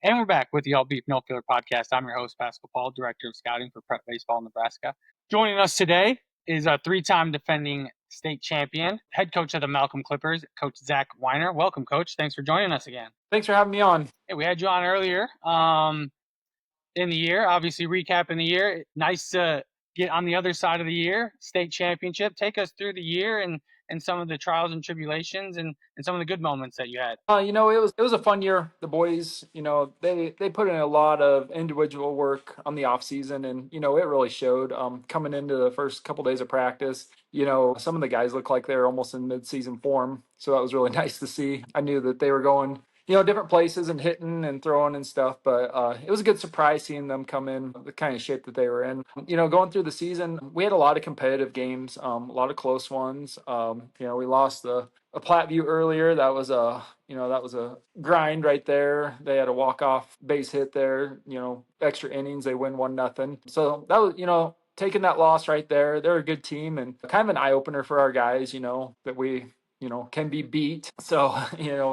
And we're back with the All Beef No Filler podcast. I'm your host, Pascal Paul, Director of Scouting for Prep Baseball Nebraska. Joining us today is a three-time defending state champion, head coach of the Malcolm Clippers, Coach Zach Wehner. Welcome, Coach. Thanks for joining us again. Thanks for having me on. Hey, we had you on earlier in the year, obviously recapping the year. Nice to get on the other side of the year, state championship. Take us through the year and some of the trials and tribulations and some of the good moments that you had. It was a fun year. The boys, they put in a lot of individual work on the off season, and it really showed. Coming into the first couple days of practice, some of the guys looked like they were almost in mid-season form, so that was really nice to see. I knew that they were going different places and hitting and throwing and stuff. But it was a good surprise seeing them come in the kind of shape that they were in. Going through the season, we had a lot of competitive games, a lot of close ones. We lost a Platteview earlier. That was a grind right there. They had a walk-off base hit there. Extra innings, they win 1-0. So that was taking that loss right there. They're a good team and kind of an eye opener for our guys. That we can be beat. So,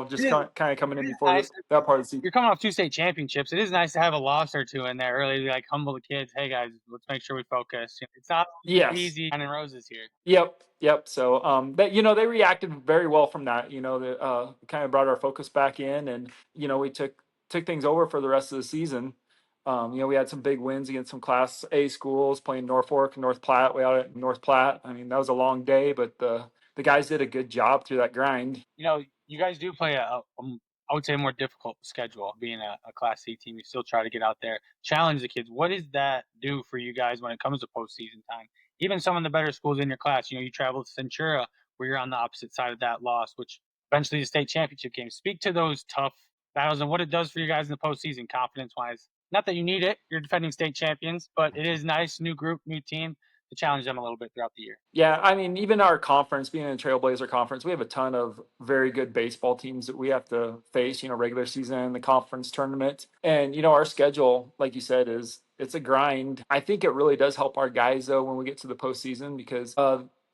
just kind of coming in before that part of the season. You're coming off 2 state championships. It is nice to have a loss or two in there early, like humble the kids. Hey guys, let's make sure we focus. It's not easy and roses here. Yep. So, but they reacted very well from that. That kind of brought our focus back in, and we took things over for the rest of the season. We had some big wins against some Class A schools, playing Norfolk and North Platte. We out at North Platte. I mean, that was a long day, but the guys did a good job through that grind. You guys do play I would say a more difficult schedule. Being a Class C team, you still try to get out there, challenge the kids. What does that do for you guys when it comes to postseason time? Even some of the better schools in your class, you travel to Centura, where you're on the opposite side of that loss, which eventually the state championship game. Speak to those tough battles and what it does for you guys in the postseason, confidence-wise. Not that you need it, you're defending state champions, but it is nice, new group, new team, to challenge them a little bit throughout the year. Yeah, I mean, even our conference, being in Trailblazer Conference, we have a ton of very good baseball teams that we have to face, regular season, the conference tournament. And, our schedule, like you said, it's a grind. I think it really does help our guys, though, when we get to the postseason because,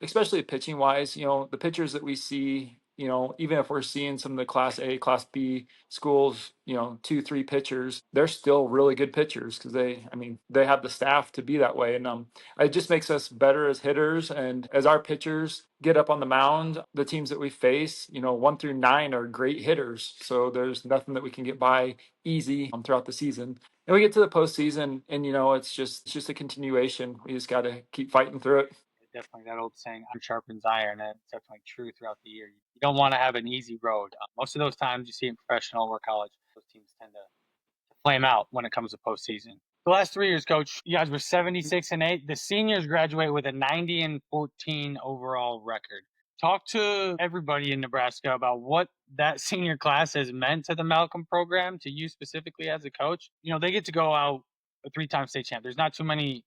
especially pitching wise, the pitchers that we see, even if we're seeing some of the Class A, Class B schools, 2, 3 pitchers, they're still really good pitchers because they have the staff to be that way. And it just makes us better as hitters. And as our pitchers get up on the mound, the teams that we face, 1 through 9 are great hitters. So there's nothing that we can get by easy throughout the season. And we get to the postseason and, it's just a continuation. We just got to keep fighting through it. Definitely that old saying, iron sharpens iron. That's definitely true throughout the year. You don't want to have an easy road. Most of those times you see in professional or college, those teams tend to flame out when it comes to postseason. The last 3 years, Coach, you guys were 76-8. The seniors graduate with a 90-14 overall record. Talk to everybody in Nebraska about what that senior class has meant to the Malcolm program, to you specifically as a coach. They get to go out a 3-time state champ. There's not too many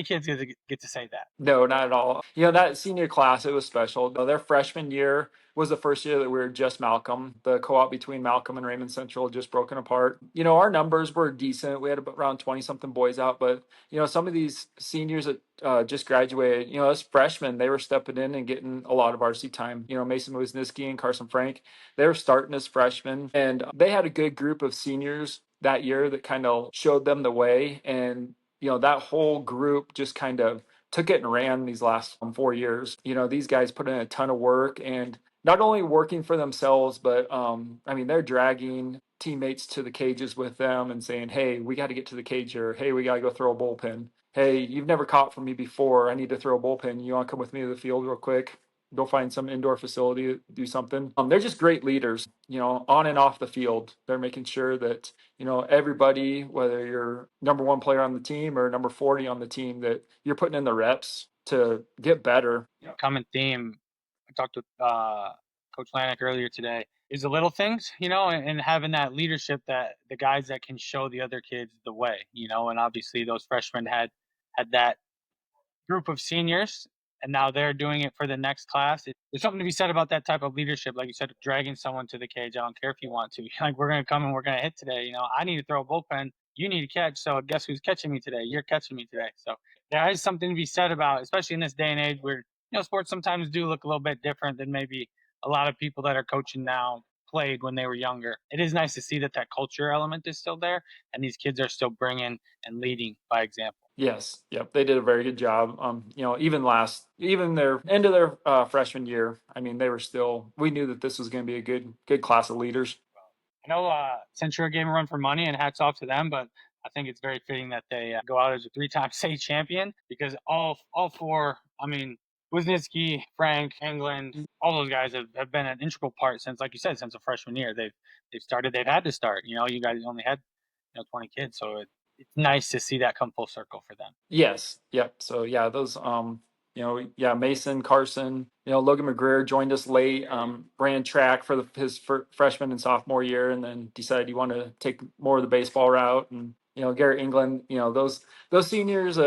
kids get to say that. No, not at all. That senior class, it was special. Their freshman year was the first year that we were just Malcolm. The co-op between Malcolm and Raymond Central had just broken apart. Our numbers were decent. We had around 20-something boys out, but, some of these seniors that just graduated, as freshmen, they were stepping in and getting a lot of RC time. Mason Wisniewski and Carson Frank, they were starting as freshmen, and they had a good group of seniors that year that kind of showed them the way. And that whole group just kind of took it and ran these last 4 years. These guys put in a ton of work and not only working for themselves, but they're dragging teammates to the cages with them and saying, hey, we got to get to the cage here. Hey, we got to go throw a bullpen. Hey, you've never caught for me before. I need to throw a bullpen. You want to come with me to the field real quick? Go find some indoor facility, do something. They're just great leaders, on and off the field. They're making sure that, everybody, whether you're number 1 player on the team or number 40 on the team, that you're putting in the reps to get better. Common theme, I talked with Coach Lanik earlier today, is the little things, and having that leadership, that the guys that can show the other kids the way, and obviously those freshmen had that group of seniors, and now they're doing it for the next class. There's something to be said about that type of leadership. Like you said, dragging someone to the cage. I don't care if you want to. Like, we're going to come and we're going to hit today. I need to throw a bullpen. You need to catch. So guess who's catching me today? You're catching me today. So there is something to be said about, especially in this day and age where, sports sometimes do look a little bit different than maybe a lot of people that are coaching now played when they were younger. It is nice to see that that culture element is still there, and these kids are still bringing and leading by example. Yes, yep, they did a very good job. Even their end of their freshman year, I mean, they were still. We knew that this was going to be a good class of leaders. I know Centura gave a run for money, and hats off to them. But I think it's very fitting that they go out as a three-time state champion because all four. I mean, Wisniewski, Frank, England, all those guys have been an integral part since, like you said, since the freshman year. They've started. They've had to start. You know, you guys only had 20 kids, so it's nice to see that come full circle for them. Yes, yep. So yeah, those yeah, Mason, Carson, Logan McGreer joined us late, ran track for his freshman and sophomore year, and then decided he wanted to take more of the baseball route. And Garrett England, those seniors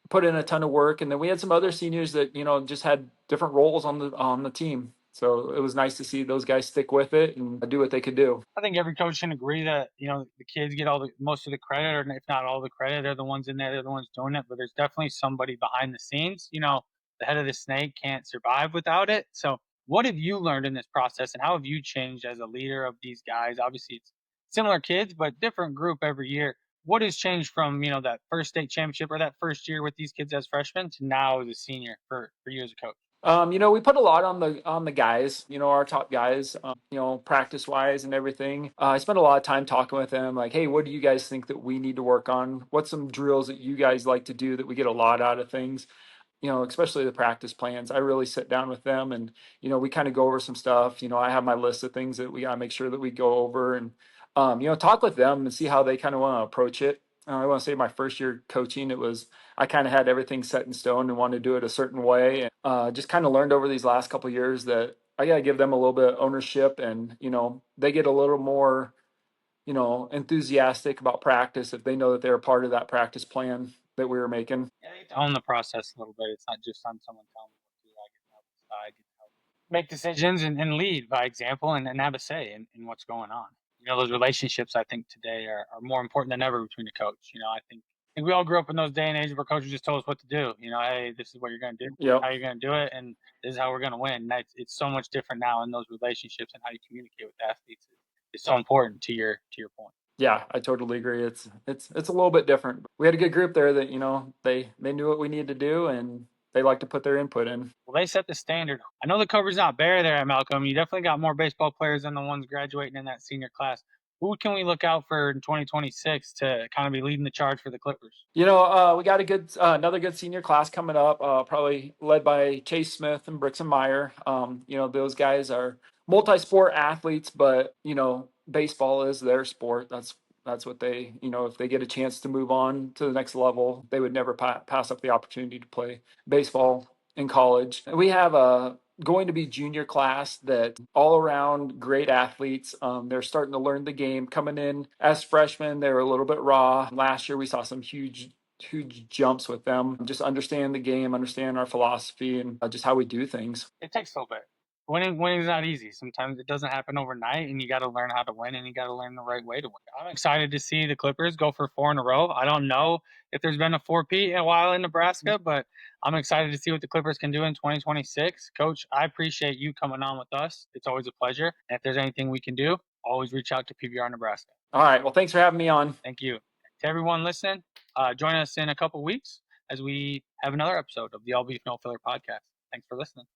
put in a ton of work, and then we had some other seniors that just had different roles on the team. So it was nice to see those guys stick with it and do what they could do. I think every coach can agree that the kids get all the most of the credit, or if not all the credit. They're the ones in there. They're the ones doing it. But there's definitely somebody behind the scenes. The head of the snake can't survive without it. So, what have you learned in this process, and how have you changed as a leader of these guys? Obviously, it's similar kids, but different group every year. What has changed from that first state championship or that first year with these kids as freshmen to now as a senior for you as a coach? We put a lot on the guys, our top guys, practice wise and everything. I spent a lot of time talking with them, like, hey, what do you guys think that we need to work on? What's some drills that you guys like to do that we get a lot out of things? Especially the practice plans. I really sit down with them and, we kind of go over some stuff. I have my list of things that we got to make sure that we go over and, talk with them and see how they kind of want to approach it. I want to say my first year coaching, I kind of had everything set in stone and wanted to do it a certain way. And just kind of learned over these last couple of years that I got to give them a little bit of ownership and, they get a little more, enthusiastic about practice if they know that they're a part of that practice plan that we were making. Yeah, you have to own the process a little bit. It's not just on someone telling me what to do. I get to help decide, get to help make decisions and lead by example and have a say in what's going on. Those relationships I think today are more important than ever between the coach. I think we all grew up in those day and age where coaches just told us what to do. Hey, this is what you're going to do, Yep. how you're going to do it, and this is how we're going to win. And it's so much different now in those relationships, and how you communicate with athletes is so important to your point. Yeah, I totally agree. It's a little bit different. We had a good group there that they knew what we needed to do and they like to put their input in. Well, they set the standard. I know the cover's not bare there at Malcolm. You definitely got more baseball players than the ones graduating in that senior class. Who can we look out for in 2026 to kind of be leading the charge for the Clippers? We got another good senior class coming up, probably led by Chase Smith and Brixton Meyer. Those guys are multi-sport athletes, but baseball is their sport. That's what they, if they get a chance to move on to the next level, they would never pass up the opportunity to play baseball in college. We have a going to be junior class that all around great athletes. They're starting to learn the game. Coming in as freshmen, they were a little bit raw. Last year, we saw some huge jumps with them. Just understand the game, understand our philosophy, and just how we do things. It takes a little bit. Winning's not easy. Sometimes it doesn't happen overnight, and you got to learn how to win, and you got to learn the right way to win. I'm excited to see the Clippers go for four in a row. I don't know if there's been a four-peat in a while in Nebraska, but I'm excited to see what the Clippers can do in 2026. Coach, I appreciate you coming on with us. It's always a pleasure. And if there's anything we can do, always reach out to PBR Nebraska. All right. Well, thanks for having me on. Thank you. To everyone listening, join us in a couple weeks as we have another episode of the All Beef No Filler podcast. Thanks for listening.